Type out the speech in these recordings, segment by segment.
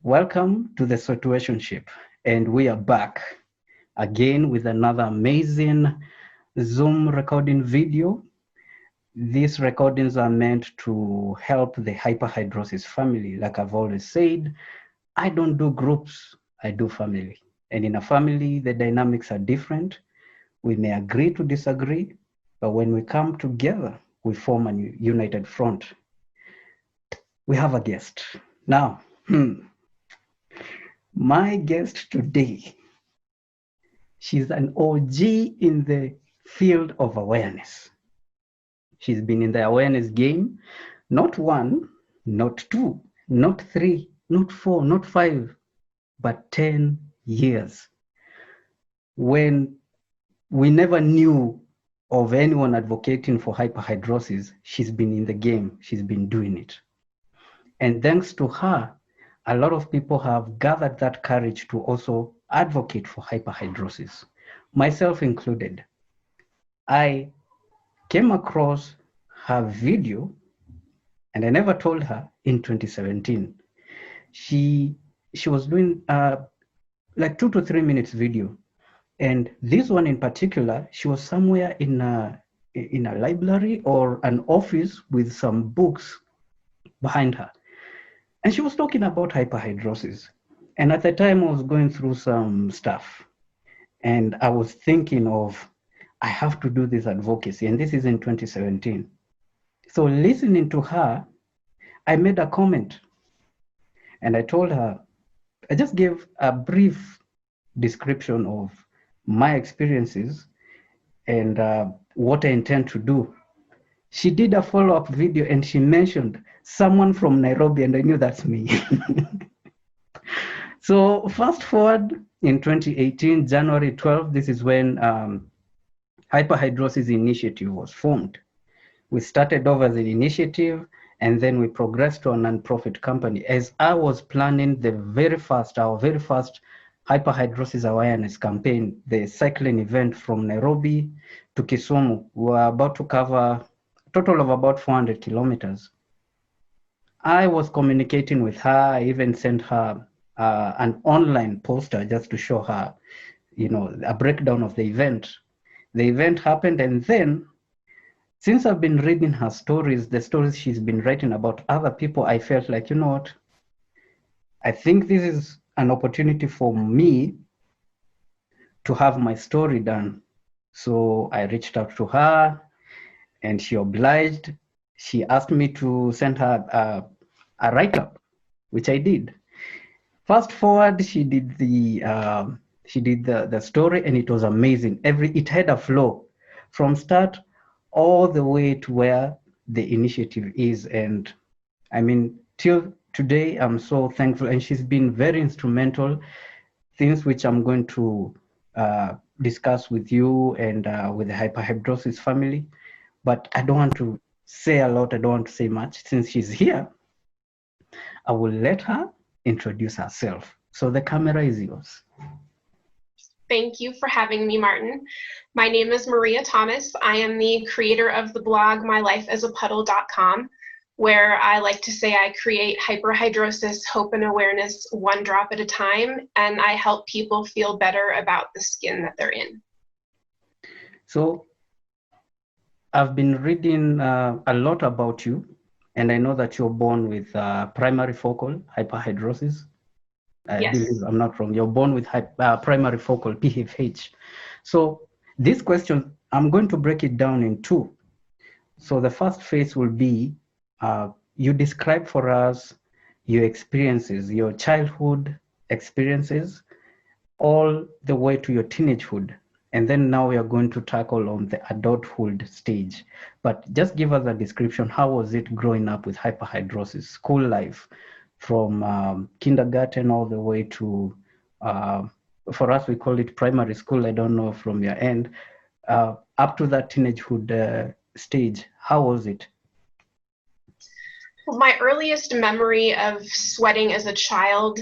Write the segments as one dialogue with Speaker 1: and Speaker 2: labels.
Speaker 1: Welcome to the SWEATUATIONSHIP, and we are back again with another amazing Zoom recording video. These recordings are meant to help the hyperhidrosis family. Like I've always said, I don't do groups, I do family. And in a family, the dynamics are different. We may agree to disagree, but when we come together, we form a united front. We have a guest. Now, my guest today, she's an OG in the field of awareness. She's been in the awareness game, not one, not two, not three, not four, not five, but 10 years. When we never knew of anyone advocating for hyperhidrosis, she's been in the game, she's been doing it. And thanks to her, a lot of people have gathered that courage to also advocate for hyperhidrosis, myself included. I came across her video, and I never told her in 2017. She was doing like 2 to 3 minutes video. And this one in particular, she was somewhere in a library or an office with some books behind her. And she was talking about hyperhidrosis. And at the time I was going through some stuff, and I was thinking of, I have to do this advocacy, and this is in 2017. So listening to her, I made a comment, and I told her, I just gave a brief description of my experiences and what I intend to do. She did a follow-up video and she mentioned someone from Nairobi, and I knew that's me. So fast forward in 2018, January 12th, this is when Hyperhidrosis Initiative was formed. We started off as an initiative, and then we progressed to a non-profit company. As I was planning our very first Hyperhidrosis Awareness campaign, the cycling event from Nairobi to Kisumu, we were about to cover a total of about 400 kilometers. I was communicating with her. I even sent her an online poster just to show her, a breakdown of the event. The event happened, and then, since I've been reading her stories, the stories she's been writing about other people, I felt like, you know what? I think this is an opportunity for me to have my story done. So I reached out to her, and she obliged. She asked me to send her a write-up, which I did. Fast forward, she did the story, and it was amazing. It had a flow from start all the way to where the initiative is. And I mean, till today, I'm so thankful, and she's been very instrumental, things which I'm going to discuss with you and with the Hyperhidrosis family. But I don't want to say a lot, I don't want to say much. Since she's here, I will let her introduce herself. So the camera is yours.
Speaker 2: Thank you for having me, Martin. My name is Maria Thomas. I am the creator of the blog mylifeasapuddle.com, where I like to say I create hyperhidrosis hope and awareness one drop at a time, and I help people feel better about the skin that they're in.
Speaker 1: So I've been reading a lot about you, and I know that you're born with primary focal hyperhidrosis. I
Speaker 2: Yes.
Speaker 1: believe I'm not wrong. You're born with primary focal PFH. So this question, I'm going to break it down in two. So the first phase will be, you describe for us your experiences, your childhood experiences, all the way to your teenagehood. And then now we are going to tackle on the adulthood stage. But just give us a description. How was it growing up with hyperhidrosis, school life, from kindergarten all the way to, for us, we call it primary school. I don't know from your end, up to that teenagehood stage. How was it?
Speaker 2: My earliest memory of sweating as a child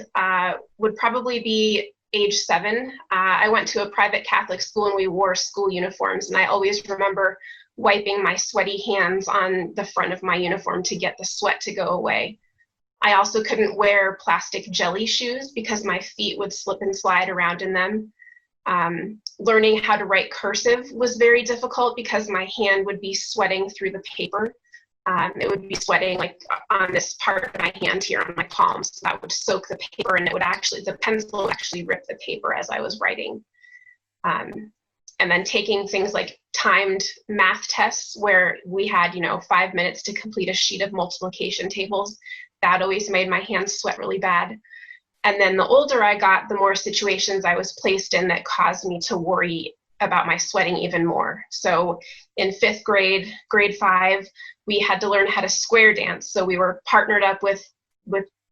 Speaker 2: would probably be age 7. I went to a private Catholic school, and we wore school uniforms, and I always remember wiping my sweaty hands on the front of my uniform to get the sweat to go away. I also couldn't wear plastic jelly shoes because my feet would slip and slide around in them. Learning how to write cursive was very difficult because my hand would be sweating through the paper. It would be sweating like on this part of my hand here on my palms. So that would soak the paper, and the pencil would actually rip the paper as I was writing. And then taking things like timed math tests where we had, 5 minutes to complete a sheet of multiplication tables. That always made my hands sweat really bad. And then the older I got, the more situations I was placed in that caused me to worry about my sweating even more. So in 5th grade, grade 5, we had to learn how to square dance. So we were partnered up with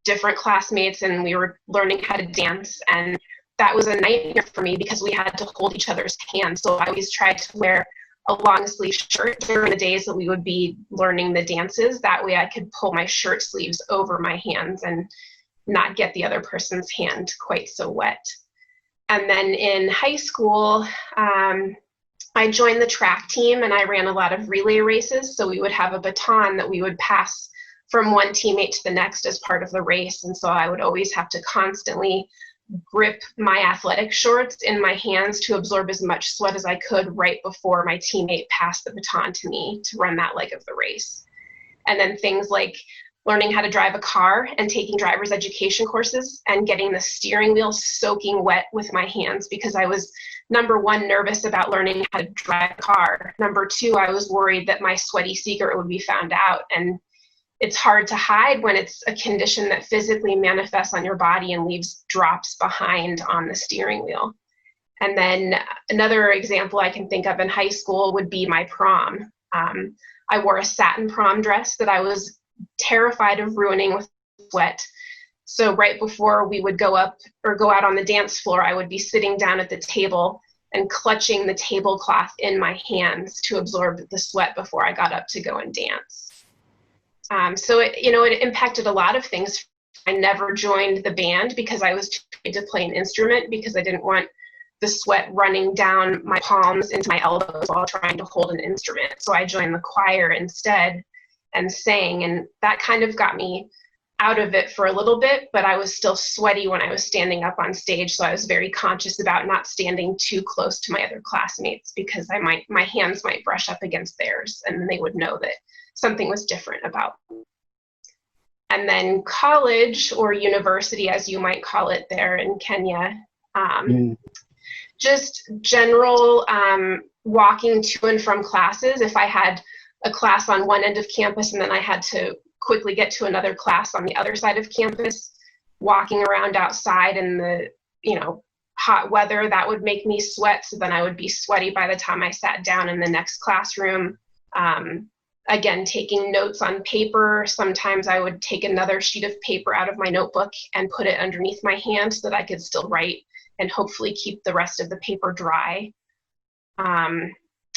Speaker 2: different classmates, and we were learning how to dance. And that was a nightmare for me because we had to hold each other's hands. So I always tried to wear a long sleeve shirt during the days that we would be learning the dances. That way I could pull my shirt sleeves over my hands and not get the other person's hand quite so wet. And then in high school, I joined the track team, and I ran a lot of relay races. So we would have a baton that we would pass from one teammate to the next as part of the race. And so I would always have to constantly grip my athletic shorts in my hands to absorb as much sweat as I could right before my teammate passed the baton to me to run that leg of the race. And then things like learning how to drive a car and taking driver's education courses and getting the steering wheel soaking wet with my hands because I was, number one, nervous about learning how to drive a car. Number two, I was worried that my sweaty secret would be found out. And it's hard to hide when it's a condition that physically manifests on your body and leaves drops behind on the steering wheel. And then another example I can think of in high school would be my prom. I wore a satin prom dress that I was terrified of ruining with sweat. So right before we would go up or go out on the dance floor, I would be sitting down at the table and clutching the tablecloth in my hands to absorb the sweat before I got up to go and dance. So it impacted a lot of things. I never joined the band because I was too afraid to play an instrument because I didn't want the sweat running down my palms into my elbows while trying to hold an instrument. So I joined the choir instead and sang, and that kind of got me out of it for a little bit, but I was still sweaty when I was standing up on stage. So I was very conscious about not standing too close to my other classmates because my hands might brush up against theirs, and then they would know that something was different about me. And then college, or university as you might call it there in Kenya, just general walking to and from classes. If I had a class on one end of campus and then I had to quickly get to another class on the other side of campus, walking around outside in the hot weather, that would make me sweat. So then I would be sweaty by the time I sat down in the next classroom. Again, taking notes on paper. Sometimes I would take another sheet of paper out of my notebook and put it underneath my hand so that I could still write and hopefully keep the rest of the paper dry.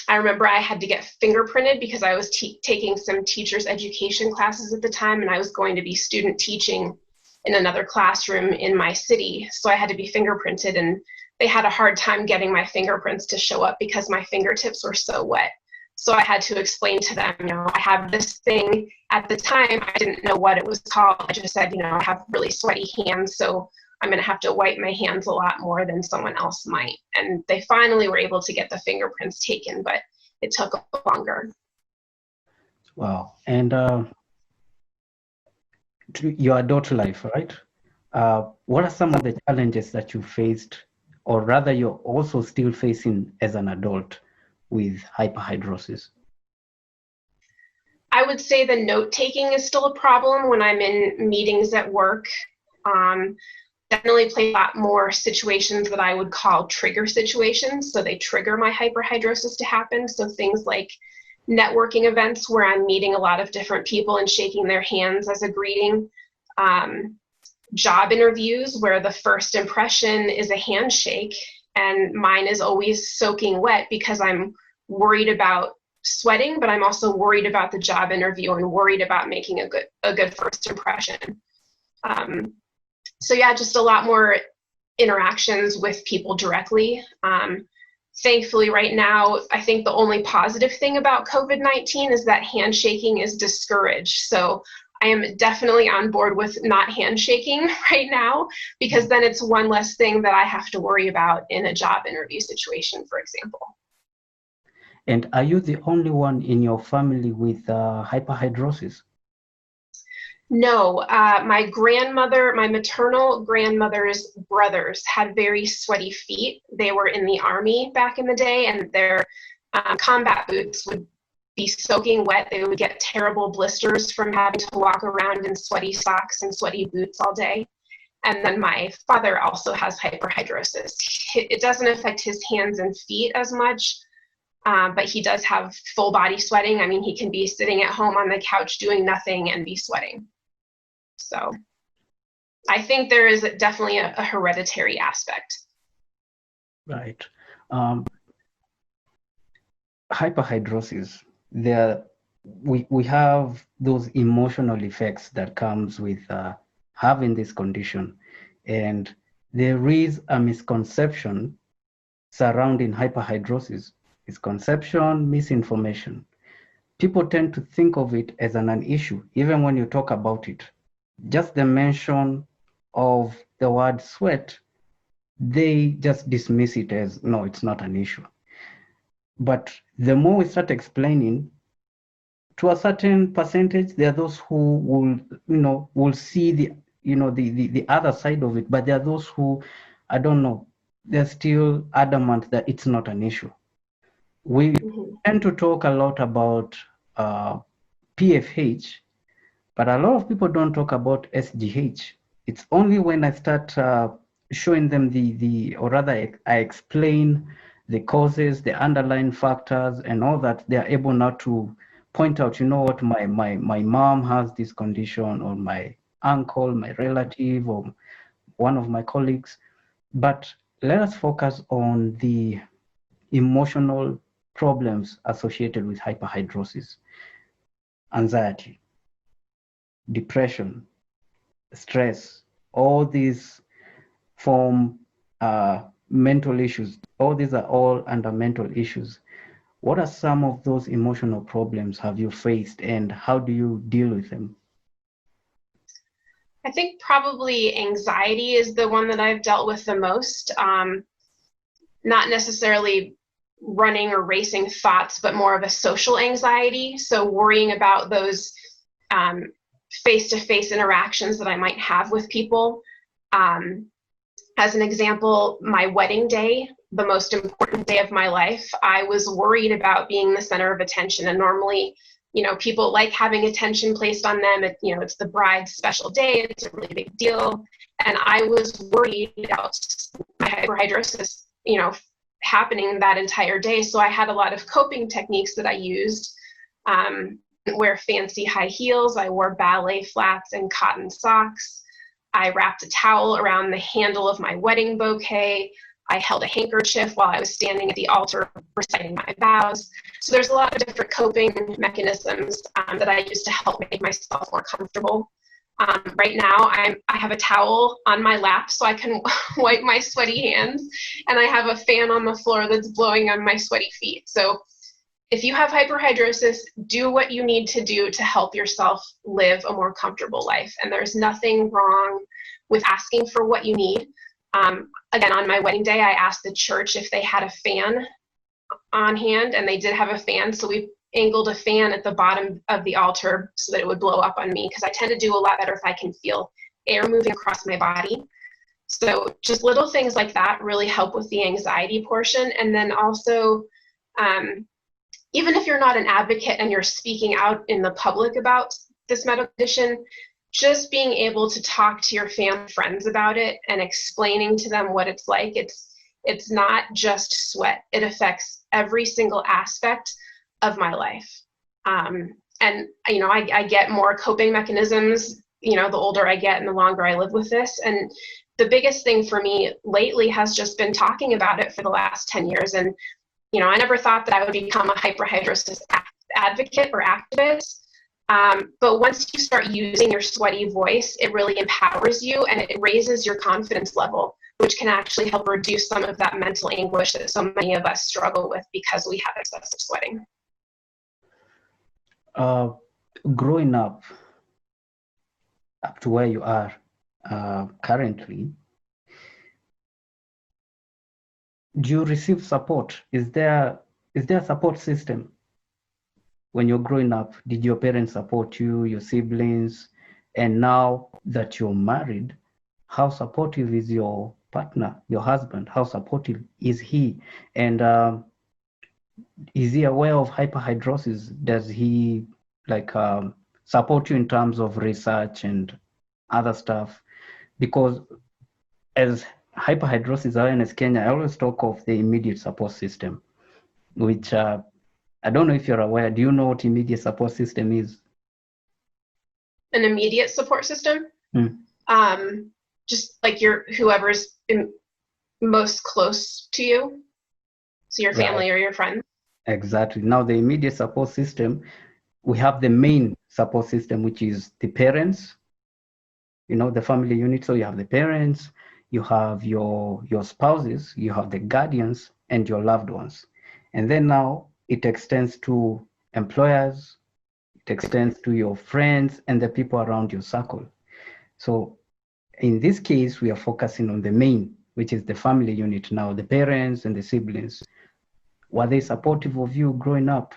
Speaker 2: I remember I had to get fingerprinted because I was taking some teacher's education classes at the time, and I was going to be student teaching in another classroom in my city. So I had to be fingerprinted, and they had a hard time getting my fingerprints to show up because my fingertips were so wet. So I had to explain to them, I have this thing. At the time, I didn't know what it was called. I just said, I have really sweaty hands, so I'm going to have to wipe my hands a lot more than someone else might. And they finally were able to get the fingerprints taken, but it took longer.
Speaker 1: Wow. And to your adult life, right? What are some of the challenges that you faced, or rather you're also still facing as an adult with hyperhidrosis?
Speaker 2: I would say the note-taking is still a problem when I'm in meetings at work. Definitely play a lot more situations that I would call trigger situations. So they trigger my hyperhidrosis to happen. So things like networking events where I'm meeting a lot of different people and shaking their hands as a greeting. Job interviews where the first impression is a handshake, and mine is always soaking wet because I'm worried about sweating, but I'm also worried about the job interview and worried about making a good first impression. So yeah, just a lot more interactions with people directly. Thankfully, right now, I think the only positive thing about COVID-19 is that handshaking is discouraged. So I am definitely on board with not handshaking right now, because then it's one less thing that I have to worry about in a job interview situation, for example.
Speaker 1: And are you the only one in your family with hyperhidrosis?
Speaker 2: No, my grandmother, my maternal grandmother's brothers had very sweaty feet. They were in the army back in the day, and their combat boots would be soaking wet. They would get terrible blisters from having to walk around in sweaty socks and sweaty boots all day. And then my father also has hyperhidrosis. It doesn't affect his hands and feet as much, but he does have full body sweating. I mean, he can be sitting at home on the couch doing nothing and be sweating. So I think there is definitely a hereditary aspect.
Speaker 1: Right. Hyperhidrosis, we have those emotional effects that comes with having this condition. And there is a misconception surrounding hyperhidrosis. Misconception, misinformation. People tend to think of it as an issue, even when you talk about it. Just the mention of the word sweat, they just dismiss it as, no, it's not an issue. But the more we start explaining, to a certain percentage, there are those who will see the other side of it, but there are those who, I don't know, they're still adamant that it's not an issue. We tend to talk a lot about PFH, but a lot of people don't talk about SGH. It's only when I start showing them or rather I explain the causes, the underlying factors, and all that, they are able now to point out, you know what, my mom has this condition, or my uncle, my relative, or one of my colleagues. But let us focus on the emotional problems associated with hyperhidrosis: anxiety, depression, stress. All these form mental issues. All these are all under mental issues. What are some of those emotional problems have you faced, and how do you deal with them?
Speaker 2: I think probably anxiety is the one that I've dealt with the most. Not necessarily running or racing thoughts, but more of a social anxiety. So worrying about those face-to-face interactions that I might have with people. As an example, my wedding day, the most important day of my life, I was worried about being the center of attention. And normally, people like having attention placed on them. It's the bride's special day. It's a really big deal. And I was worried about my hyperhidrosis, happening that entire day. So I had a lot of coping techniques that I used. Wear fancy high heels. I wore ballet flats and cotton socks. I wrapped a towel around the handle of my wedding bouquet. I held a handkerchief while I was standing at the altar reciting my vows. So there's a lot of different coping mechanisms that I use to help make myself more comfortable. Right now, I have a towel on my lap so I can wipe my sweaty hands, and I have a fan on the floor that's blowing on my sweaty feet. So if you have hyperhidrosis, do what you need to do to help yourself live a more comfortable life. And there's nothing wrong with asking for what you need. Again, on my wedding day, I asked the church if they had a fan on hand, and they did have a fan. So we angled a fan at the bottom of the altar so that it would blow up on me, because I tend to do a lot better if I can feel air moving across my body. So just little things like that really help with the anxiety portion. And then also, even if you're not an advocate and you're speaking out in the public about this medical condition, just being able to talk to your family friends about it and explaining to them what it's like. It's not just sweat. It affects every single aspect of my life. And I get more coping mechanisms, the older I get and the longer I live with this. And the biggest thing for me lately has just been talking about it for the last 10 years. And I never thought that I would become a hyperhidrosis advocate or activist. But once you start using your sweaty voice, it really empowers you, and it raises your confidence level, which can actually help reduce some of that mental anguish that so many of us struggle with because we have excessive sweating.
Speaker 1: Growing up, up to where you are currently, do you receive support? Is there a support system when you're growing up? Did your parents support you, your siblings? And now that you're married, how supportive is your partner, your husband? How supportive is he? And is he aware of hyperhidrosis? Does he support you in terms of research and other stuff? Because as Hyperhidrosis Awareness Kenya, I always talk of the immediate support system, which I don't know if you're aware. Do you know what immediate support system is?
Speaker 2: An immediate support system? Just like whoever's most close to you, so your family or your friends.
Speaker 1: Exactly. Now the immediate support system, we have the main support system, which is the parents, the family unit. So you have the parents, you have your spouses, you have the guardians, and your loved ones. And then now it extends to employers, it extends to your friends and the people around your circle. So in this case, we are focusing on the main, which is the family unit now, the parents and the siblings. Were they supportive of you growing up?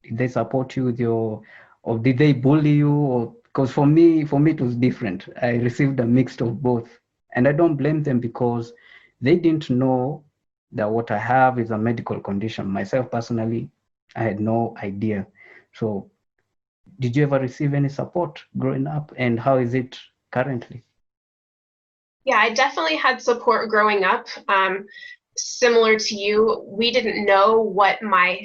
Speaker 1: Did they support you with or did they bully you? Or because for me it was different. I received a mix of both, and I don't blame them because they didn't know that what I have is a medical condition. Myself personally, I had no idea. So, did you ever receive any support growing up, and how is it currently?
Speaker 2: Yeah, I definitely had support growing up. Similar to you, we didn't know what my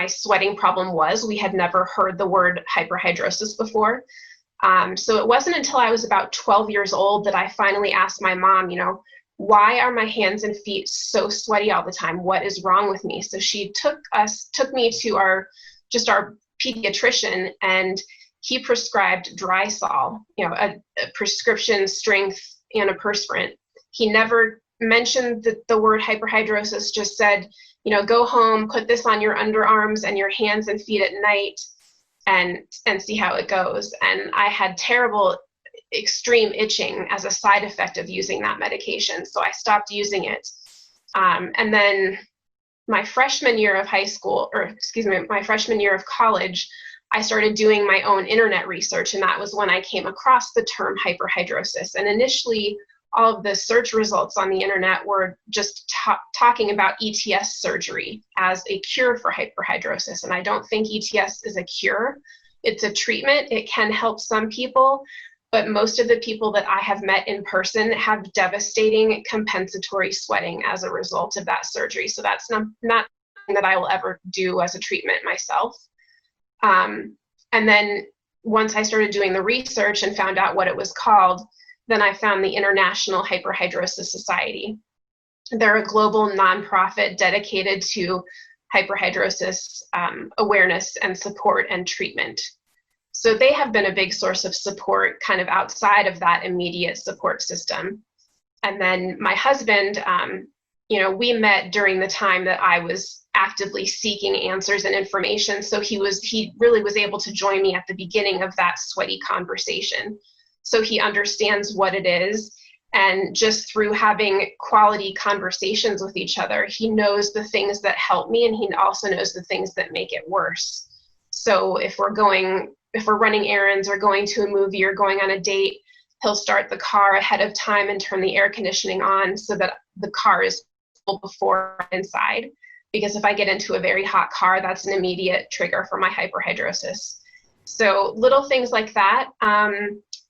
Speaker 2: sweating problem was. We had never heard the word hyperhidrosis before. So it wasn't until I was about 12 years old that I finally asked my mom, why are my hands and feet so sweaty all the time? What is wrong with me? So she took me to our pediatrician, and he prescribed Drysol, a prescription strength antiperspirant. He never mentioned the word hyperhidrosis, just said, go home, put this on your underarms and your hands and feet at night and see how it goes. And I had terrible, extreme itching as a side effect of using that medication. So I stopped using it. And then my freshman year of my freshman year of college, I started doing my own internet research, and that was when I came across the term hyperhidrosis. And initially, all of the search results on the internet were just talking about ETS surgery as a cure for hyperhidrosis. And I don't think ETS is a cure. It's a treatment. It can help some people, but most of the people that I have met in person have devastating compensatory sweating as a result of that surgery. So that's not something that I will ever do as a treatment myself. And then once I started doing the research and found out what it was called, then I found the International Hyperhidrosis Society. They're a global nonprofit dedicated to hyperhidrosis awareness and support and treatment. So they have been a big source of support kind of outside of that immediate support system. And then my husband, we met during the time that I was actively seeking answers and information. So he really was able to join me at the beginning of that sweaty conversation. So he understands what it is. And just through having quality conversations with each other, he knows the things that help me, and he also knows the things that make it worse. So if we're running errands or going to a movie or going on a date, he'll start the car ahead of time and turn the air conditioning on so that the car is full before inside. Because if I get into a very hot car, that's an immediate trigger for my hyperhidrosis. So little things like that.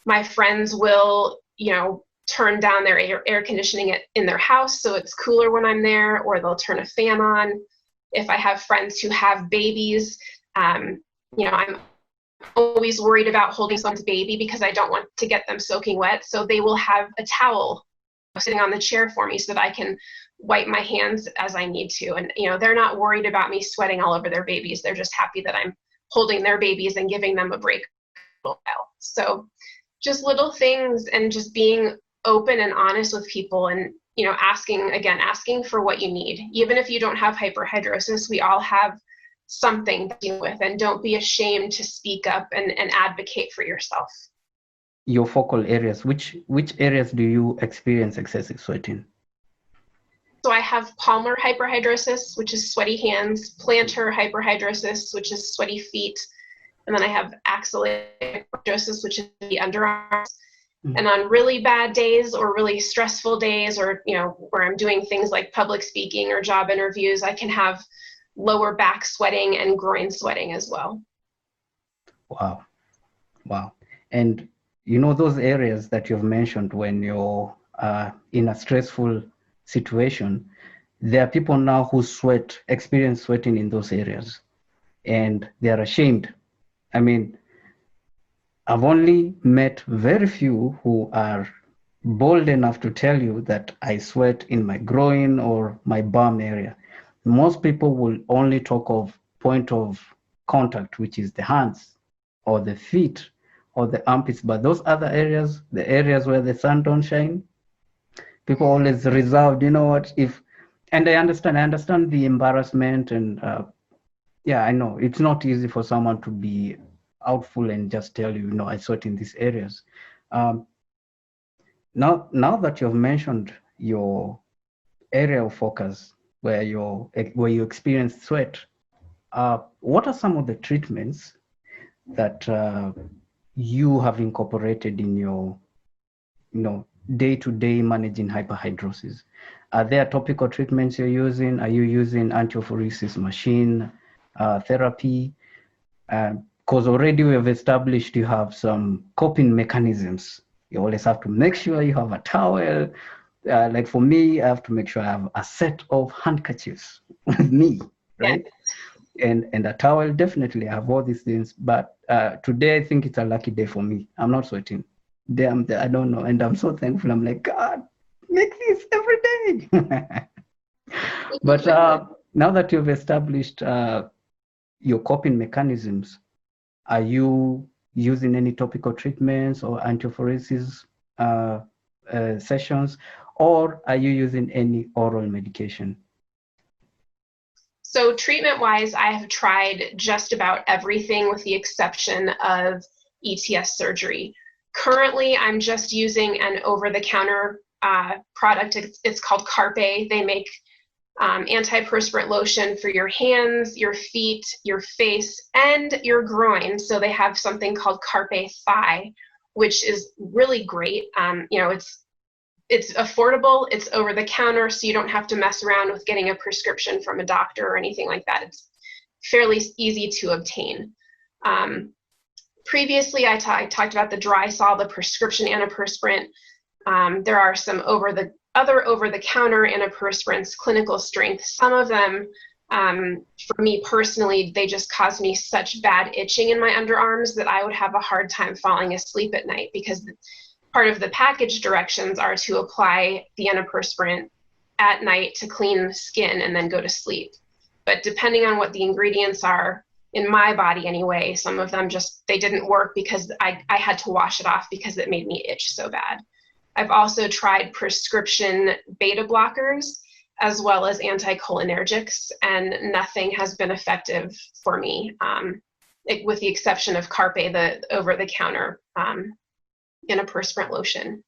Speaker 2: My friends will, turn down their air conditioning in their house so it's cooler when I'm there, or they'll turn a fan on. If I have friends who have babies, I'm always worried about holding someone's baby because I don't want to get them soaking wet. So they will have a towel sitting on the chair for me so that I can wipe my hands as I need to. And, they're not worried about me sweating all over their babies. They're just happy that I'm holding their babies and giving them a break for a while. So just little things, and just being open and honest with people, and, asking for what you need. Even if you don't have hyperhidrosis, we all have something to deal with, and don't be ashamed to speak up and advocate for yourself.
Speaker 1: your focal areas, which areas do you experience excessive sweating?
Speaker 2: So I have palmar hyperhidrosis, which is sweaty hands, plantar hyperhidrosis, which is sweaty feet, and then I have axillary hyperhidrosis, which is the underarms. And on really bad days or really stressful days, or where I'm doing things like public speaking or job interviews, I can have lower back sweating and groin sweating as well.
Speaker 1: Wow. And those areas that you've mentioned when you're in a stressful situation, there are people now who experience sweating in those areas, and they are ashamed. I mean, I've only met very few who are bold enough to tell you that I sweat in my groin or my bum area. Most people will only talk of point of contact, which is the hands or the feet or the armpits, but those other areas, the areas where the sun don't shine, people always reserved. And I understand the embarrassment, and I know it's not easy for someone to be out full and just tell you, I sweat in these areas. Now that you've mentioned your area of focus where you experience sweat, what are some of the treatments that you have incorporated in your day-to-day managing hyperhidrosis? Are there topical treatments you're using? Are you using antiaphoresis machine therapy? Because already we have established you have some coping mechanisms. You always have to make sure you have a towel. Like for me, I have to make sure I have a set of handkerchiefs with me, right? Yeah. And a towel, definitely. I have all these things. But today, I think it's a lucky day for me. I'm not sweating. I don't know. And I'm so thankful. I'm like, God, make this every day. But now that you've established your coping mechanisms, are you using any topical treatments or antiaphoresis sessions, or are you using any oral medication?
Speaker 2: So treatment-wise, I have tried just about everything with the exception of ETS surgery. Currently, I'm just using an over-the-counter product. It's called Carpe. They make antiperspirant lotion for your hands, your feet, your face, and your groin. So they have something called Carpe Thigh, which is really great. It's affordable, it's over the counter, so you don't have to mess around with getting a prescription from a doctor or anything like that. It's fairly easy to obtain. Previously, I talked about the Drysol, the prescription antiperspirant. There are some other over-the-counter antiperspirants, clinical strength. Some of them, for me personally, they just cause me such bad itching in my underarms that I would have a hard time falling asleep at night, because part of the package directions are to apply the antiperspirant at night to clean the skin and then go to sleep. But depending on what the ingredients are, in my body anyway, some of them they didn't work because I had to wash it off because it made me itch so bad. I've also tried prescription beta blockers as well as anticholinergics, and nothing has been effective for me, with the exception of Carpe, the over-the-counter antiperspirant lotion.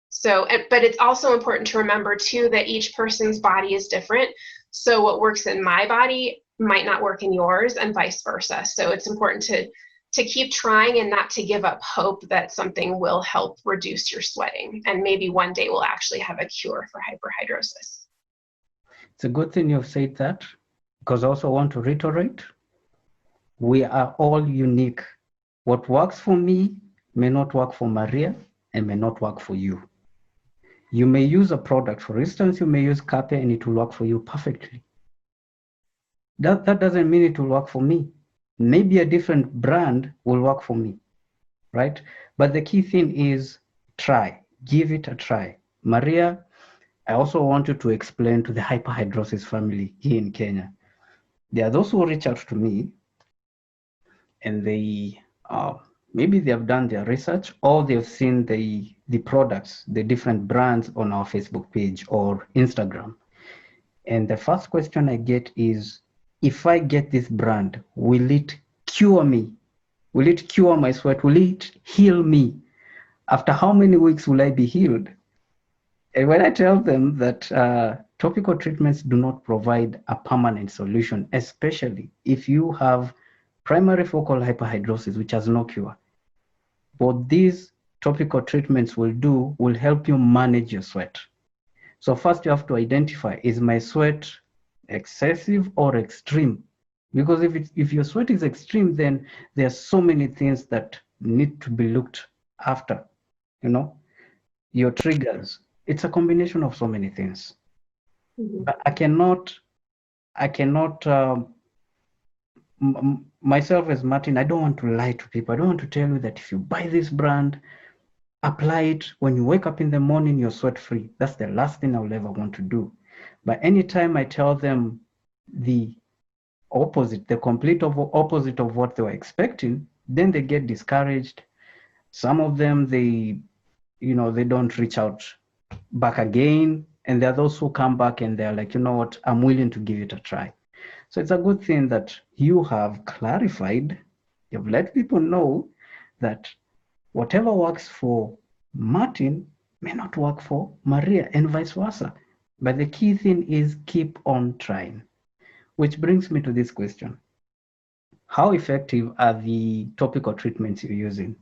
Speaker 2: So, but it's also important to remember too that each person's body is different. So what works in my body might not work in yours, and vice versa. So it's important to keep trying and not to give up hope that something will help reduce your sweating, and maybe one day we'll actually have a cure for hyperhidrosis.
Speaker 1: It's a good thing you've said that, because I also want to reiterate, we are all unique. What works for me may not work for Maria and may not work for you. You may use a product, for instance, you may use Carpe and it will work for you perfectly. That doesn't mean it will work for me. Maybe a different brand will work for me, right? But the key thing is try, give it a try. Maria, I also want you to explain to the Hyperhidrosis family here in Kenya. There are those who reach out to me and they, maybe they have done their research or they've seen the products, the different brands on our Facebook page or Instagram. And the first question I get is, if I get this brand, will it cure me? Will it cure my sweat? Will it heal me? After how many weeks will I be healed? And when I tell them that topical treatments do not provide a permanent solution, especially if you have primary focal hyperhidrosis, which has no cure, what these topical treatments will help you manage your sweat. So first you have to identify, is my sweat excessive or extreme? Because if your sweat is extreme, then there are so many things that need to be looked after. Your triggers. It's a combination of so many things.
Speaker 2: Mhm.
Speaker 1: But I cannot, myself as Martin, I don't want to lie to people. I don't want to tell you that if you buy this brand, apply it, when you wake up in the morning, you're sweat free. That's the last thing I will ever want to do. But anytime I tell them the opposite, the complete opposite of what they were expecting, then they get discouraged. Some of them, they don't reach out back again. And there are those who come back and they're like, you know what, I'm willing to give it a try. So it's a good thing that you have clarified, you've let people know that whatever works for Martin may not work for Maria and vice versa. But the key thing is keep on trying. Which brings me to this question. How effective are the topical treatments you're using?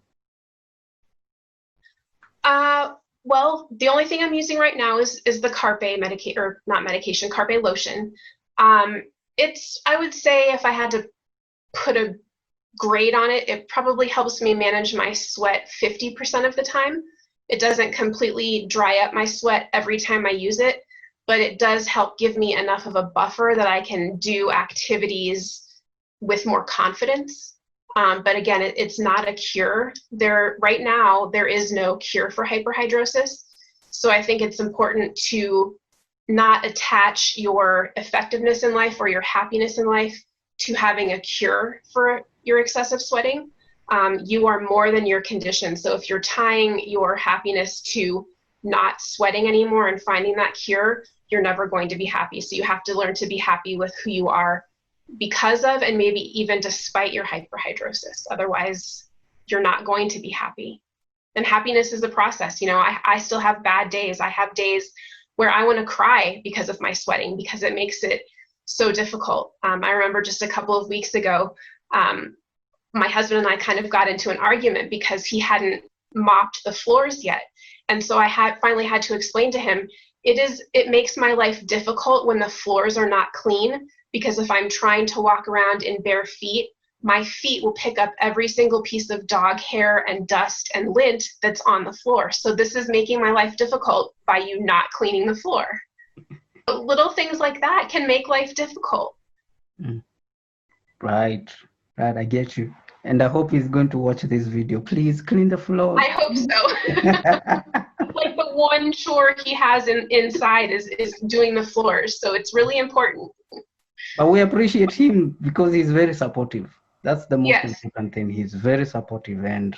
Speaker 2: Well, the only thing I'm using right now is the Carpe Carpe lotion. I would say if I had to put a grade on it, it probably helps me manage my sweat 50% of the time. It doesn't completely dry up my sweat every time I use it, but it does help give me enough of a buffer that I can do activities with more confidence. But again, it's not a cure. Right now, there is no cure for hyperhidrosis. So I think it's important to not attach your effectiveness in life or your happiness in life to having a cure for your excessive sweating. You are more than your condition. So if you're tying your happiness to not sweating anymore and finding that cure, you're never going to be happy. So you have to learn to be happy with who you are because of, and maybe even despite your hyperhidrosis. Otherwise, you're not going to be happy. And happiness is a process. I still have bad days. I have days where I want to cry because of my sweating, because it makes it so difficult. I remember just a couple of weeks ago, my husband and I kind of got into an argument because he hadn't mopped the floors yet. And so I finally had to explain to him, it makes my life difficult when the floors are not clean, because if I'm trying to walk around in bare feet, my feet will pick up every single piece of dog hair and dust and lint that's on the floor. So this is making my life difficult by you not cleaning the floor. But little things like that can make life difficult.
Speaker 1: Right, I get you. And I hope he's going to watch this video. Please clean the floor.
Speaker 2: I hope so. Like the one chore he has inside is doing the floors. So it's really important.
Speaker 1: But we appreciate him because he's very supportive. That's the most
Speaker 2: Yes.
Speaker 1: important thing. He's very supportive, and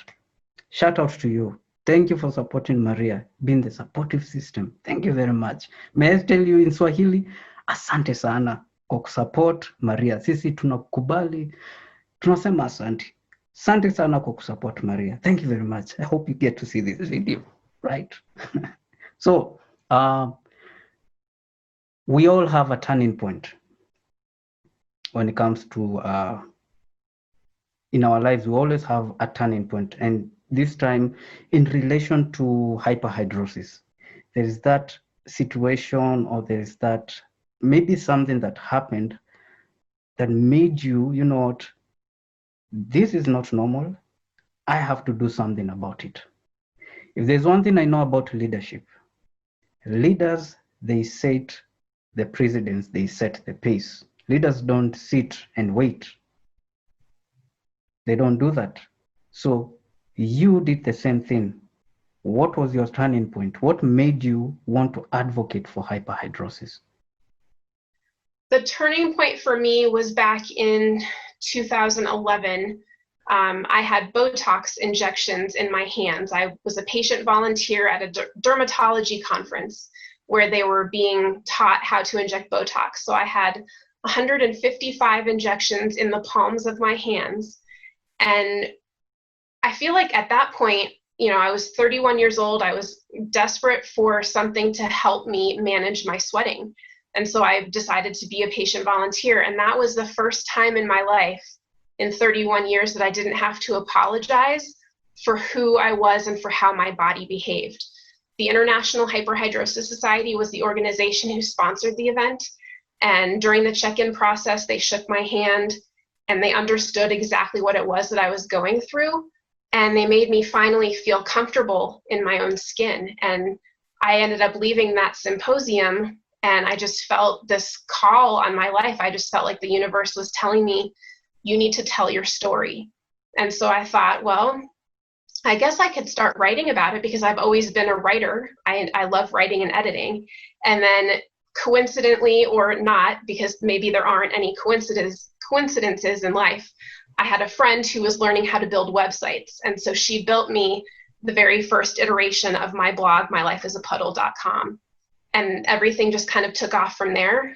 Speaker 1: shout out to you. Thank you for supporting Maria, being the supportive system. Thank you very much. May I tell you in Swahili, asante sana kwa kusupport Maria. Sisi tunakubali, tunasema asante. Asante sana kwa kusupport Maria. Thank you very much. I hope you get to see this video, right? So, we all have a turning point when it comes to in our lives. We always have a turning point, and this time in relation to hyperhidrosis, there is that situation, or there is that maybe something that happened that made you, you know what, this is not normal. I have to do something about it. If there's one thing I know about leadership, leaders, they set the precedence, they set the pace. Leaders don't sit and wait. They don't do that. So you did the same thing. What was your turning point? What made you want to advocate for hyperhidrosis?
Speaker 2: The turning point for me was back in 2011. I had Botox injections in my hands. I was a patient volunteer at a dermatology conference where they were being taught how to inject Botox. So I had 155 injections in the palms of my hands. And I feel like at that point, I was 31 years old. I was desperate for something to help me manage my sweating. And so I decided to be a patient volunteer. And that was the first time in my life in 31 years that I didn't have to apologize for who I was and for how my body behaved. The International Hyperhidrosis Society was the organization who sponsored the event. And during the check-in process, they shook my hand and they understood exactly what it was that I was going through. And they made me finally feel comfortable in my own skin. And I ended up leaving that symposium, and I just felt this call on my life. I just felt like the universe was telling me, you need to tell your story. And so I thought, well, I guess I could start writing about it because I've always been a writer. I love writing and editing. And then coincidentally or not, because maybe there aren't any coincidences in life, I had a friend who was learning how to build websites. And so she built me the very first iteration of my blog, mylifeasapuddle.com. And everything just kind of took off from there.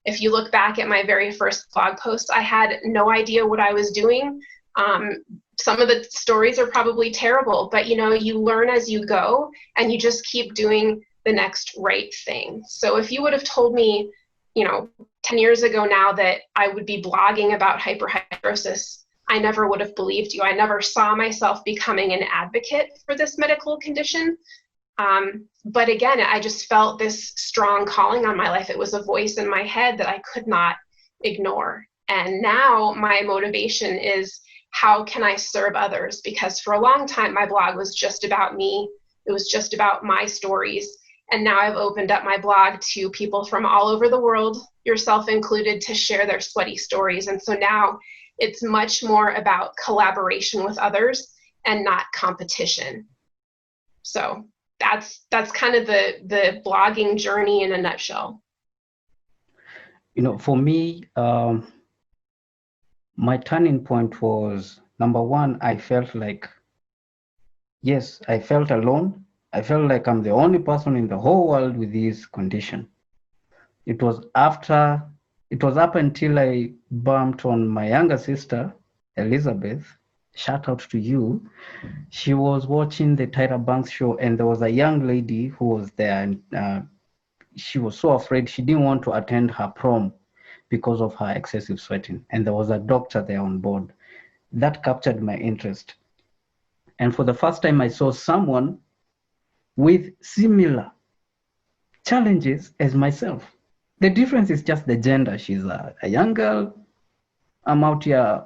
Speaker 2: If you look back at my very first blog post, I had no idea what I was doing. Some of the stories are probably terrible, but you learn as you go, and you just keep doing the next right thing. So if you would have told me, 10 years ago now that I would be blogging about hyperhidrosis, I never would have believed you. I never saw myself becoming an advocate for this medical condition. But again, I just felt this strong calling on my life. It was a voice in my head that I could not ignore. And now my motivation is, how can I serve others? Because for a long time, my blog was just about me. It was just about my stories. And now I've opened up my blog to people from all over the world, yourself included, to share their sweaty stories. And so now it's much more about collaboration with others and not competition. So that's kind of the blogging journey in a nutshell.
Speaker 1: For me, my turning point was, number one, I felt like, yes, I felt alone. I felt like I'm the only person in the whole world with this condition. It was up until I bumped on my younger sister, Elizabeth. Shout out to you. She was watching the Tyra Banks show, and there was a young lady who was there, and she was so afraid. She didn't want to attend her prom because of her excessive sweating. And there was a doctor there on board. That captured my interest. And for the first time, I saw someone with similar challenges as myself. The difference is just the gender. She's a young girl. I'm out here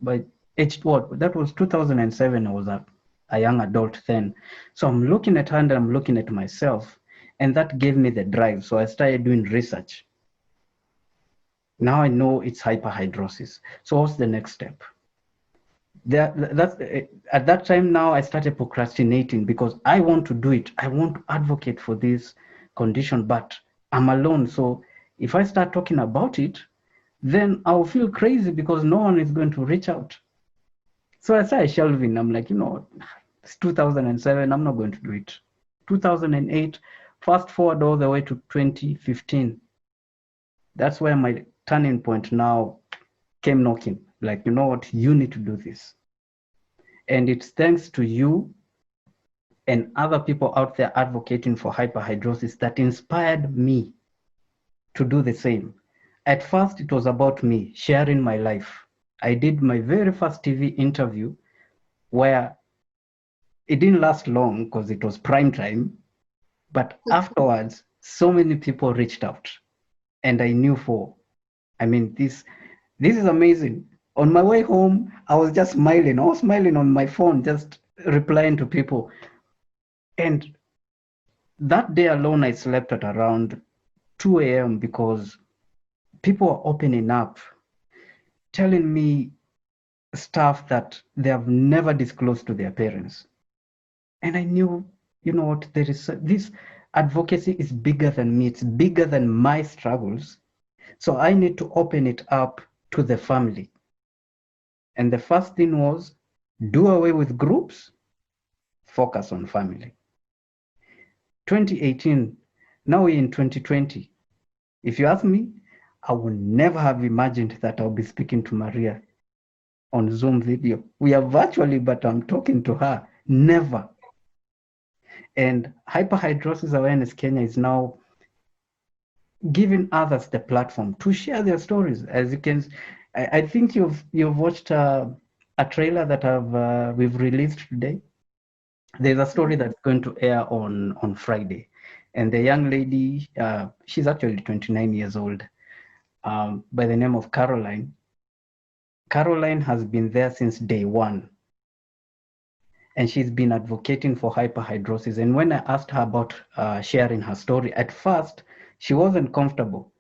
Speaker 1: by age what? That was 2007. I was a young adult then. So I'm looking at her and I'm looking at myself. And that gave me the drive. So I started doing research. Now I know it's hyperhidrosis. So what's the next step? At that time now, I started procrastinating because I want to do it. I want to advocate for this condition, but I'm alone. So if I start talking about it, then I'll feel crazy because no one is going to reach out. So I started shelving. I'm like, it's 2007. I'm not going to do it. 2008, fast forward all the way to 2015. That's where my turning point now came knocking. Like, you know what, you need to do this. And it's thanks to you and other people out there advocating for hyperhidrosis that inspired me to do the same. At first, it was about me sharing my life. I did my very first TV interview where it didn't last long because it was prime time. But afterwards, so many people reached out. And I knew this is amazing. On my way home, I was just smiling. I was smiling on my phone, just replying to people. And that day alone, I slept at around 2 a.m. because people were opening up, telling me stuff that they have never disclosed to their parents. And I knew, this advocacy is bigger than me. It's bigger than my struggles. So I need to open it up to the family. And the first thing was, do away with groups, focus on family. 2018, now we're in 2020. If you ask me, I would never have imagined that I'll be speaking to Maria on Zoom video. We are virtually, but I'm talking to her. Never. And Hyperhidrosis Awareness Kenya is now giving others the platform to share their stories. As you can, I think you've watched a trailer that we've released today. There's a story that's going to air on Friday, and the young lady, she's actually 29 years old, by the name of Caroline. Caroline has been there since day one, and she's been advocating for hyperhidrosis. And when I asked her about sharing her story, at first, she wasn't comfortable.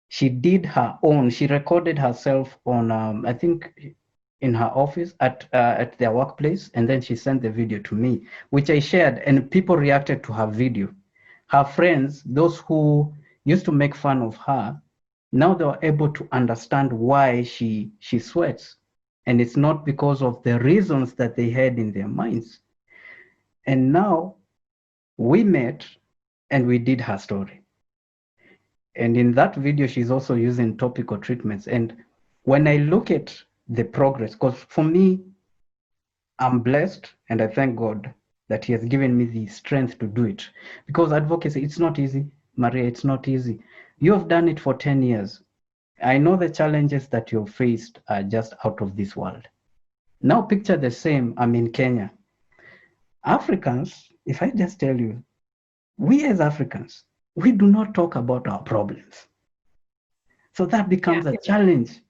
Speaker 1: She did her own. She recorded herself on, I think, in her office at their workplace, and then she sent the video to me, which I shared, and people reacted to her video. Her friends, those who used to make fun of her, now they were able to understand why she sweats. And it's not because of the reasons that they had in their minds. And now we met and we did her story. And in that video, she's also using topical treatments. And when I look at the progress, because for me, I'm blessed and I thank God that He has given me the strength to do it. Because advocacy, it's not easy, Maria, it's not easy. You have done it for 10 years. I know the challenges that you've faced are just out of this world. Now picture the same, I'm in Kenya. Africans, if I just tell you, we as Africans, we do not talk about our problems. So that becomes a challenge.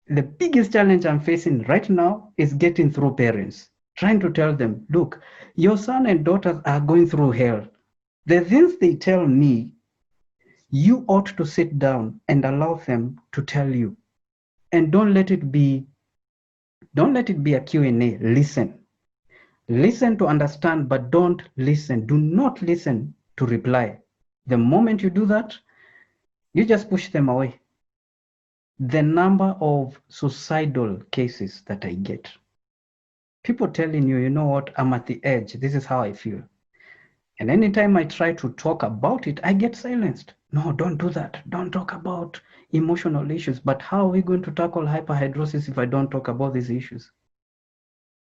Speaker 1: The biggest challenge I'm facing right now is getting through parents, trying to tell them, look, your son and daughters are going through hell. The things they tell me, you ought to sit down and allow them to tell you. And don't let it be a Q&A. Listen. Listen to understand, but don't listen. Do not listen to reply. The moment you do that, you just push them away. The number of suicidal cases that I get, people telling you, you know what, I'm at the edge. This is how I feel. And anytime I try to talk about it, I get silenced. No, don't do that. Don't talk about emotional issues. But how are we going to tackle hyperhidrosis if I don't talk about these issues?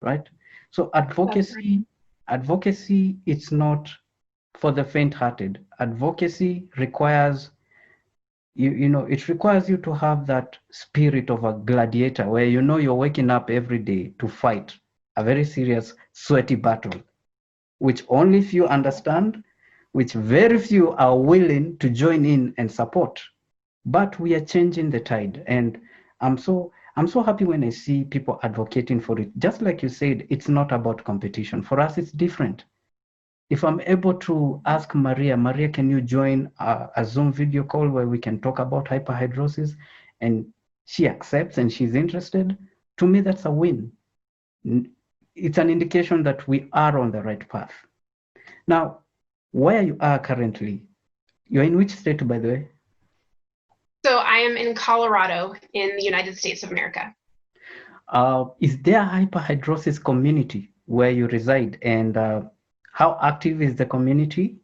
Speaker 1: Right? So advocacy, it's not for the faint-hearted. Advocacy requires, it requires you to have that spirit of a gladiator where you're waking up every day to fight a very serious, sweaty battle, which only few understand, which very few are willing to join in and support. But we are changing the tide. And I'm so happy when I see people advocating for it. Just like you said, it's not about competition. For us, it's different. If I'm able to ask Maria, can you join a Zoom video call where we can talk about hyperhidrosis? And she accepts and she's interested. To me, that's a win. It's an indication that we are on the right path. Now, where you are currently, you're in which state, by the way?
Speaker 2: So I am in Colorado in the United States of America.
Speaker 1: Is there a hyperhidrosis community where you reside? And how active is the community?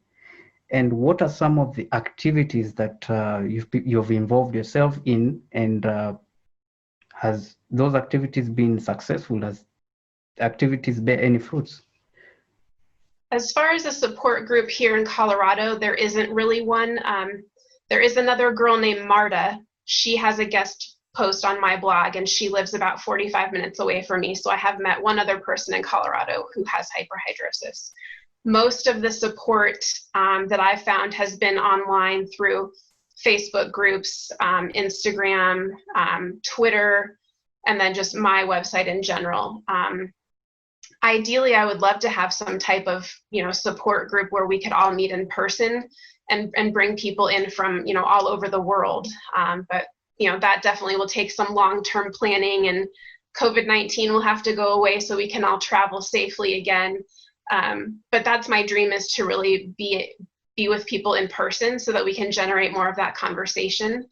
Speaker 1: And what are some of the activities that you've involved yourself in? And has those activities been successful? Has activities bear any fruits?
Speaker 2: As far as a support group here in Colorado, there isn't really one. There is another girl named Marta. She has a guest post on my blog, and she lives about 45 minutes away from me. So I have met one other person in Colorado who has hyperhidrosis. Most of the support that I've found has been online through Facebook groups, Instagram, Twitter, and then just my website in general. Ideally, I would love to have some type of, support group where we could all meet in person and bring people in from, all over the world. But, that definitely will take some long-term planning, and COVID-19 will have to go away so we can all travel safely again. But that's my dream, is to really be with people in person so that we can generate more of that conversation.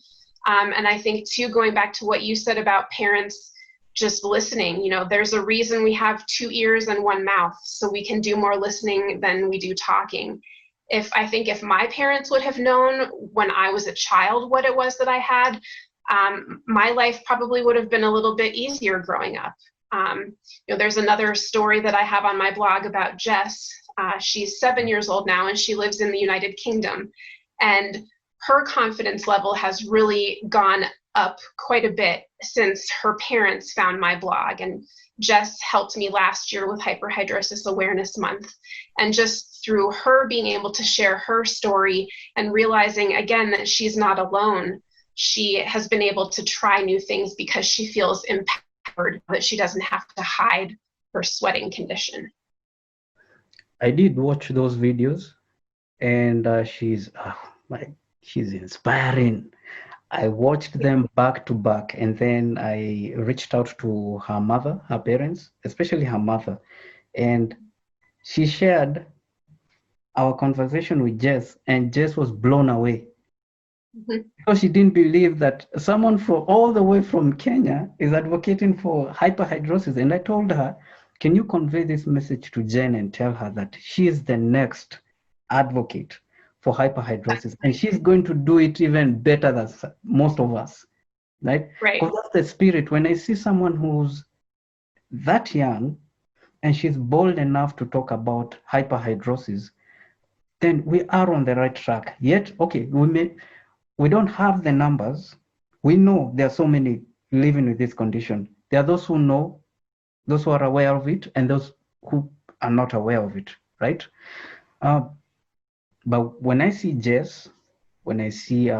Speaker 2: And I think too, going back to what you said about parents just listening, there's a reason we have 2 ears and 1 mouth, so we can do more listening than we do talking. I think if my parents would have known when I was a child what it was that I had, my life probably would have been a little bit easier growing up. There's another story that I have on my blog about Jess. She's 7 years old now, and she lives in the United Kingdom. And her confidence level has really gone up quite a bit since her parents found my blog. And Jess helped me last year with Hyperhidrosis Awareness Month. And just through her being able to share her story and realizing again that she's not alone, she has been able to try new things because she feels empowered, that she doesn't have to hide her sweating condition.
Speaker 1: I did watch those videos, and she's inspiring. I watched them back to back, and then I reached out to her mother, her parents, especially her mother, and she shared our conversation with Jess, and Jess was blown away. Mm-hmm. Because she didn't believe that someone from all the way from Kenya is advocating for hyperhidrosis. And I told her, can you convey this message to Jen and tell her that she is the next advocate for hyperhidrosis, and she's going to do it even better than most of us, right?
Speaker 2: Right.
Speaker 1: Because that's the spirit. When I see someone who's that young and she's bold enough to talk about hyperhidrosis, then we are on the right track. Yet, okay, we don't have the numbers. We know there are so many living with this condition. There are those who know, those who are aware of it, and those who are not aware of it, right? But when I see Jess, when I see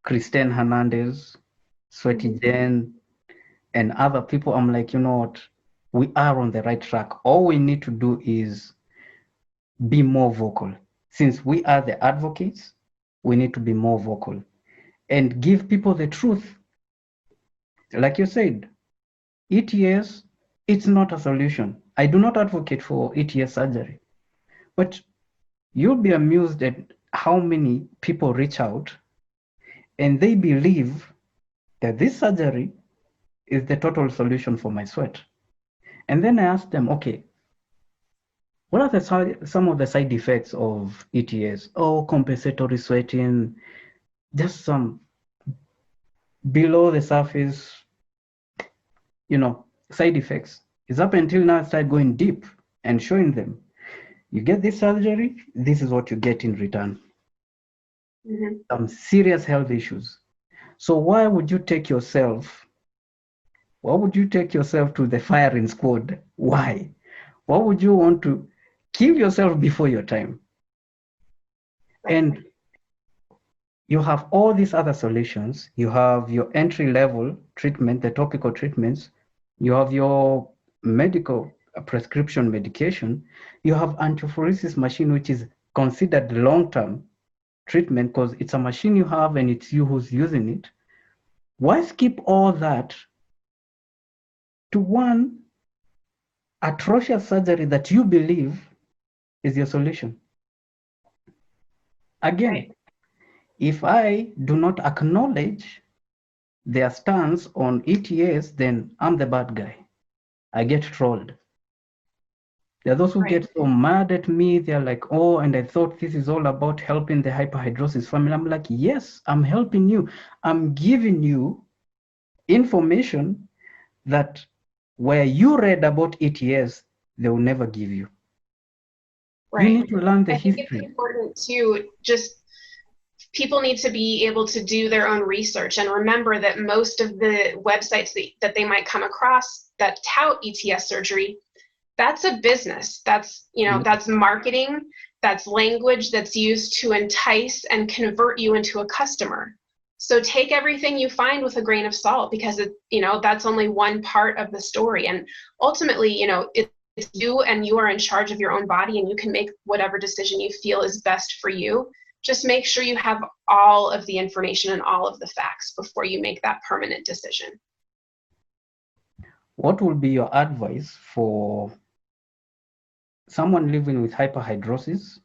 Speaker 1: Christine Hernandez, Sweaty Jen, and other people, I'm like, you know what? We are on the right track. All we need to do is be more vocal. Since we are the advocates, we need to be more vocal and give people the truth. Like you said, ETS, it's not a solution. I do not advocate for ETS surgery, but you'll be amused at how many people reach out and they believe that this surgery is the total solution for my sweat. And then I ask them, okay, what are some of the side effects of ETS? Oh, compensatory sweating, just some below the surface, side effects. It's up until now I started going deep and showing them, you get this surgery, this is what you get in return. Mm-hmm. Some serious health issues. So why would you take yourself to the firing squad? Why? Why would you want to kill yourself before your time? And you have all these other solutions. You have your entry-level treatment, the topical treatments. You have your medical prescription medication. You have antiaphoresis machine, which is considered long-term treatment because it's a machine you have and it's you who's using it. Why skip all that to one atrocious surgery that you believe is your solution? Again, right. If I do not acknowledge their stance on ETS, then I'm the bad guy. I get trolled. There are those who right. get so mad at me. They're like, oh, and I thought this is all about helping the hyperhidrosis family. I'm like, yes, I'm helping you. I'm giving you information that where you read about ETS, they will never give you. Right. You need to learn the history.
Speaker 2: I think it's important to just, people need to be able to do their own research and remember that most of the websites that they might come across that tout ETS surgery, that's a business. That's, that's marketing, that's language that's used to entice and convert you into a customer. So take everything you find with a grain of salt because that's only one part of the story. And ultimately, it's you and you are in charge of your own body and you can make whatever decision you feel is best for you. Just make sure you have all of the information and all of the facts before you make that permanent decision.
Speaker 1: What would be your advice for someone living with hyperhidrosis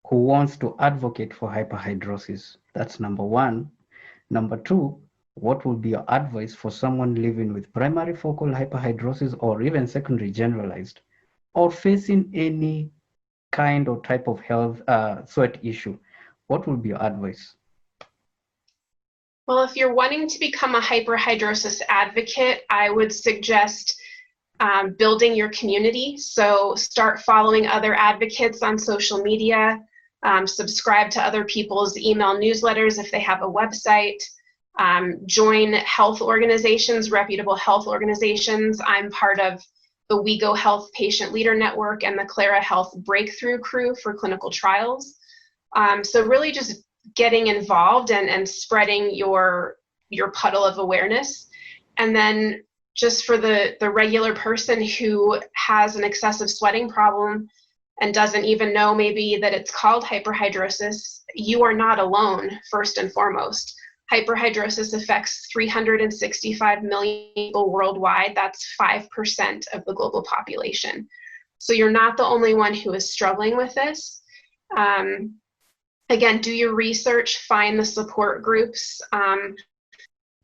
Speaker 1: who wants to advocate for hyperhidrosis? That's number one. Number two, what would be your advice for someone living with primary focal hyperhidrosis or even secondary generalized or facing any kind or type of health sweat issue? What would be your advice?
Speaker 2: Well, if you're wanting to become a hyperhidrosis advocate, I would suggest building your community. So start following other advocates on social media, subscribe to other people's email newsletters if they have a website, join health organizations, reputable health organizations. I'm part of the We Go Health Patient Leader Network and the Clara Health Breakthrough Crew for clinical trials. So really just getting involved and spreading your puddle of awareness. And then just for the regular person who has an excessive sweating problem and doesn't even know maybe that it's called hyperhidrosis, you are not alone, first and foremost. Hyperhidrosis affects 365 million people worldwide. That's 5% of the global population. So you're not the only one who is struggling with this. Again, do your research, find the support groups.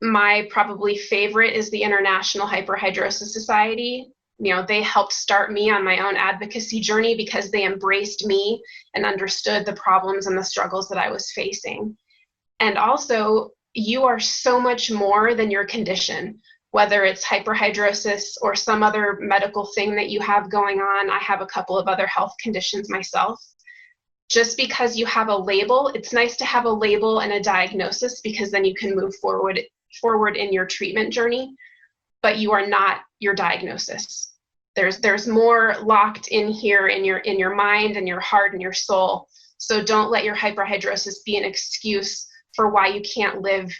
Speaker 2: My probably favorite is the International Hyperhidrosis Society. You know, they helped start me on my own advocacy journey because they embraced me and understood the problems and the struggles that I was facing. And also, you are so much more than your condition, whether it's hyperhidrosis or some other medical thing that you have going on. I have a couple of other health conditions myself. Just because you have a label, it's nice to have a label and a diagnosis because then you can move forward in your treatment journey, but you are not your diagnosis. There's more locked in here in your mind and your heart and your soul. So don't let your hyperhidrosis be an excuse for why you can't live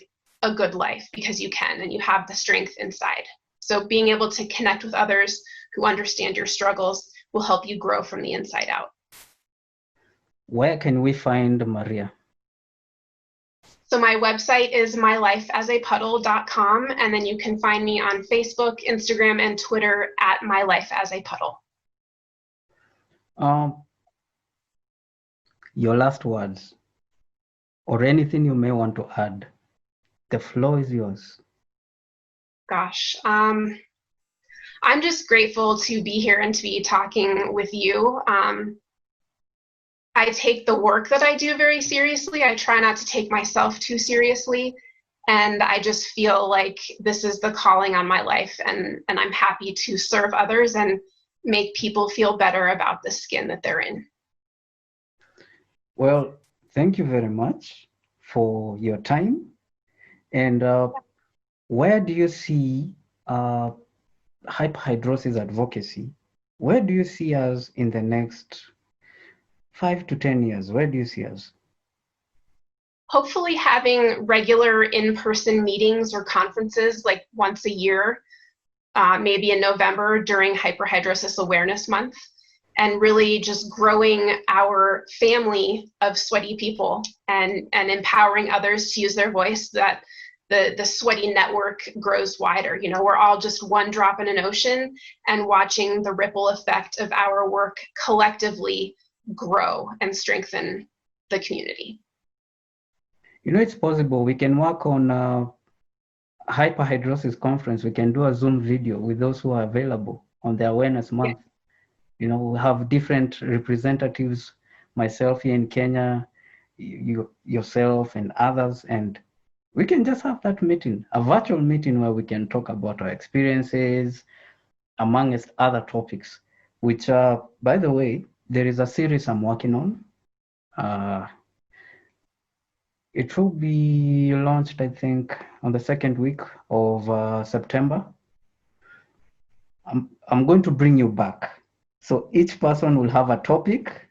Speaker 2: a good life, because you can and you have the strength inside. So being able to connect with others who understand your struggles will help you grow from the inside out.
Speaker 1: Where can we find Maria?
Speaker 2: So my website is mylifeasapuddle.com, and then you can find me on Facebook, Instagram, and Twitter at mylifeasapuddle.
Speaker 1: Your last words, or anything you may want to add. The floor is yours.
Speaker 2: Gosh, I'm just grateful to be here and to be talking with you. I take the work that I do very seriously. I try not to take myself too seriously. And I just feel like this is the calling on my life. And I'm happy to serve others and make people feel better about the skin that they're in.
Speaker 1: Well, thank you very much for your time. And where do you see hyperhidrosis advocacy? Where do you see us in the next 5 to 10 years? Where do you see us?
Speaker 2: Hopefully having regular in-person meetings or conferences like once a year, maybe in November during Hyperhidrosis Awareness Month, and really just growing our family of sweaty people and empowering others to use their voice, that the sweaty network grows wider. You know, we're all just one drop in an ocean, and watching the ripple effect of our work collectively grow and strengthen the community.
Speaker 1: You know, it's possible we can work on hyperhidrosis conference. We can do a Zoom video with those who are available on the awareness month. Yeah. You know, we have different representatives, myself here in Kenya, yourself and others, and we can just have that meeting, a virtual meeting where we can talk about our experiences, amongst other topics, which by the way, there is a series I'm working on. It will be launched, I think, on the second week of September. I'm going to bring you back. So each person will have a topic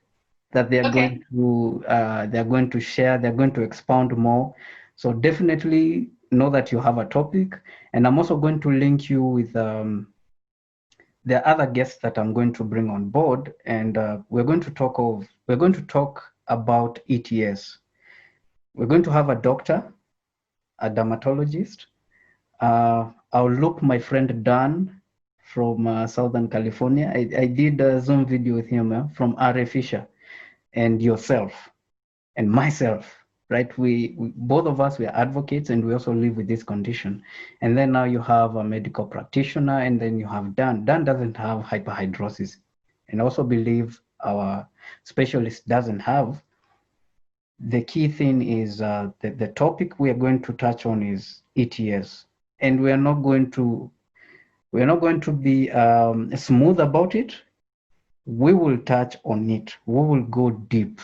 Speaker 1: that they're going to share. They're going to expound more. So definitely know that you have a topic. And I'm also going to link you with the other guests that I'm going to bring on board, and we're going to talk about ETS. We're going to have a doctor, a dermatologist. I'll look my friend Dan from Southern California. I did a Zoom video with him from R.A. Fisher, and yourself and myself. Right, we both of us, we are advocates, and we also live with this condition. And then now you have a medical practitioner, and then you have Dan. Dan doesn't have hyperhidrosis, and I also believe our specialist doesn't have. The key thing is the topic we are going to touch on is ETS, and we are not going to We're not going to be smooth about it. We will touch on it. We will go deep.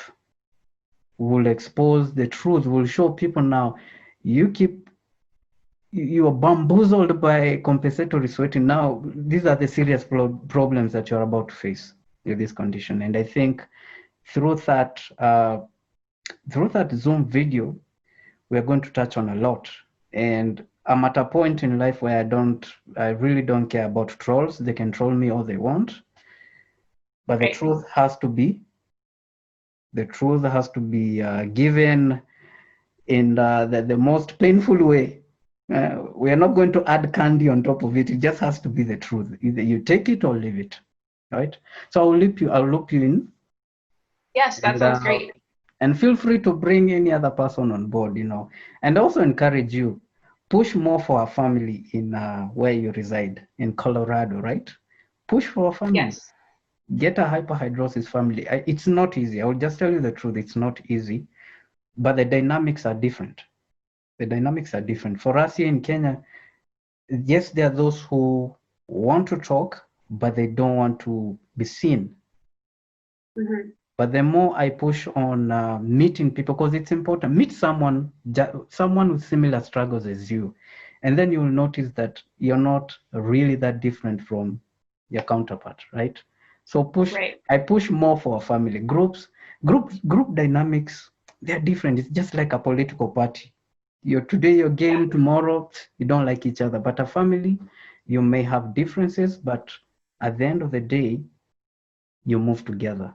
Speaker 1: We will expose the truth. We'll show people now. You are bamboozled by compensatory sweating. Now, these are the serious problems that you're about to face with this condition. And I think through that Zoom video, we're going to touch on a lot. And I'm at a point in life where I really don't care about trolls. They can troll me all they want. But the truth has to be given in the most painful way. We are not going to add candy on top of it. It just has to be the truth. Either you take it or leave it, right? So I'll loop you in.
Speaker 2: Yes, that sounds great.
Speaker 1: And feel free to bring any other person on board, and also encourage you, push more for a family in where you reside in Colorado, right? Push for a family.
Speaker 2: Yes.
Speaker 1: Get a hyperhidrosis family. It's not easy. I will just tell you the truth. It's not easy, but the dynamics are different. The dynamics are different. For us here in Kenya, yes, there are those who want to talk, but they don't want to be seen.
Speaker 2: Mm-hmm.
Speaker 1: But the more I push on meeting people, because it's important, meet someone with similar struggles as you, and then you'll notice that you're not really that different from your counterpart, right? So I push more for family group dynamics. They're different. It's just like a political party. Today you're game, tomorrow you don't like each other. But a family, you may have differences, but at the end of the day, you move together.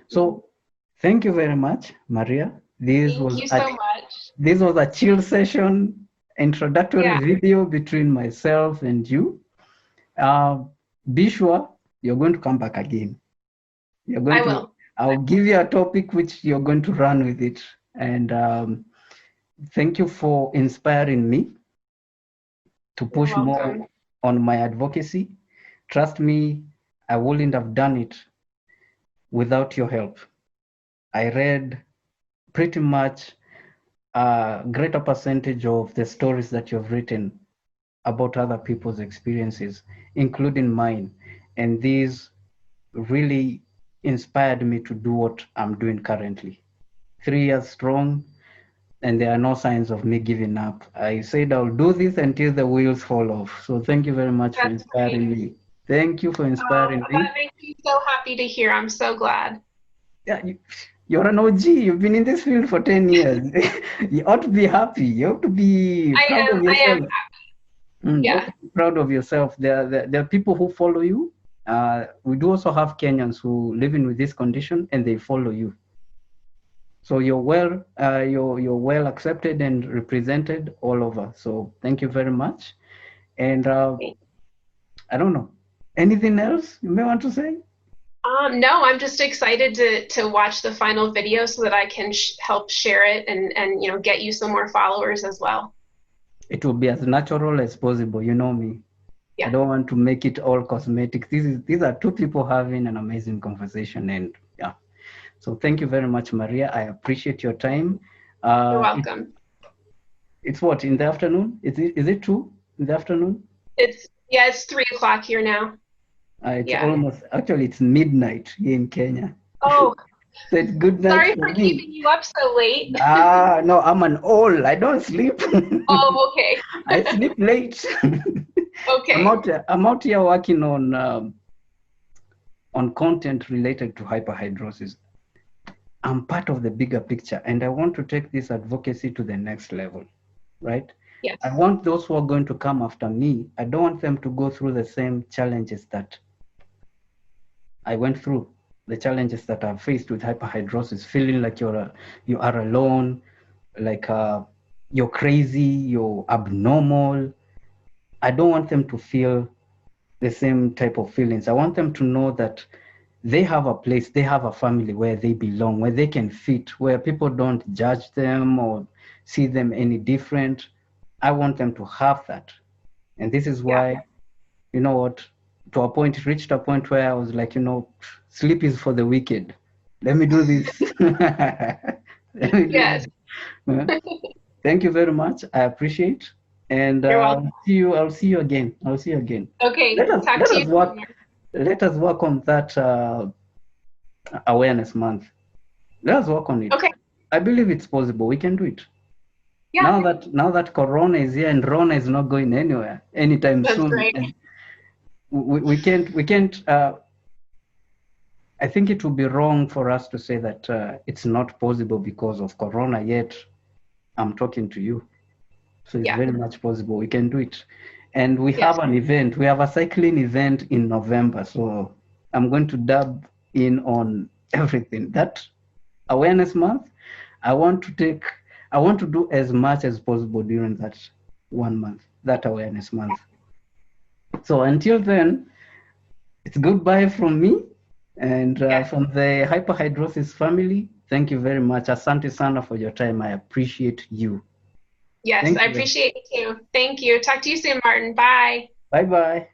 Speaker 1: So thank you very much, Maria.
Speaker 2: Thank you so much.
Speaker 1: This was a chill session, introductory video between myself and you. Be sure you're going to come back again. I'll give you a topic which you're going to run with it. And thank you for inspiring me to push more on my advocacy. Trust me, I wouldn't have done it without your help. I read pretty much a greater percentage of the stories that you've written about other people's experiences, including mine. And these really inspired me to do what I'm doing currently. 3 years strong, and there are no signs of me giving up. I said I'll do this until the wheels fall off. So thank you very much for inspiring me. Thank you for inspiring me.
Speaker 2: That makes me so happy to hear. I'm so glad.
Speaker 1: Yeah, you're an OG. You've been in this field for 10 years. You ought to be happy. You ought to be proud of yourself. I am happy. Yeah. Proud of yourself. There are people who follow you. We do also have Kenyans who live in with this condition, and they follow you. So you're well accepted and represented all over. So thank you very much. And I don't know, anything else you may want to say?
Speaker 2: No, I'm just excited to watch the final video so that I can help share it and get you some more followers as well.
Speaker 1: It will be as natural as possible. You know me. Yeah. I don't want to make it all cosmetic. These are two people having an amazing conversation, and yeah. So thank you very much, Maria. I appreciate your time.
Speaker 2: You're welcome.
Speaker 1: It's what, in the afternoon? Is it 2 in the afternoon?
Speaker 2: It's 3 o'clock here now.
Speaker 1: It's midnight here in Kenya.
Speaker 2: Oh.
Speaker 1: So it's good night.
Speaker 2: Sorry for keeping you up so late.
Speaker 1: No, I'm an owl. I don't sleep.
Speaker 2: Oh, okay.
Speaker 1: I sleep late.
Speaker 2: Okay.
Speaker 1: I'm out here working on content related to hyperhidrosis. I'm part of the bigger picture, and I want to take this advocacy to the next level, right?
Speaker 2: Yes.
Speaker 1: I want those who are going to come after me, I don't want them to go through the same challenges that I went through, the challenges that I've faced with hyperhidrosis, feeling like you are alone, like you're crazy, you're abnormal. I don't want them to feel the same type of feelings. I want them to know that they have a place, they have a family where they belong, where they can fit, where people don't judge them or see them any different. I want them to have that. And this is why, you know what, it reached a point where I was like, sleep is for the wicked. Let me do this. Let me do this. Thank you very much. I appreciate. And
Speaker 2: You're welcome.
Speaker 1: I'll see you again. I'll see you again.
Speaker 2: Okay,
Speaker 1: Let
Speaker 2: talk to you
Speaker 1: work.
Speaker 2: later.
Speaker 1: Let us work on that awareness month. Let us work on it.
Speaker 2: Okay.
Speaker 1: I believe it's possible. We can do it.
Speaker 2: Yeah.
Speaker 1: Now that Corona is here and Rona is not going anywhere anytime
Speaker 2: That's
Speaker 1: soon.
Speaker 2: great.
Speaker 1: And we can't. I think it would be wrong for us to say that it's not possible because of Corona. Yet I'm talking to you, so it's very much possible. We can do it, and we have an event. We have a cycling event in November, so I'm going to dab in on everything. That awareness month, I want to do as much as possible during that 1 month, that awareness month. So until then, it's goodbye from me and from the Hyperhidrosis family. Thank you very much. Asante sana for your time. I appreciate you.
Speaker 2: Yes, I appreciate you too. Thank you. Talk to you soon, Martin. Bye.
Speaker 1: Bye-bye.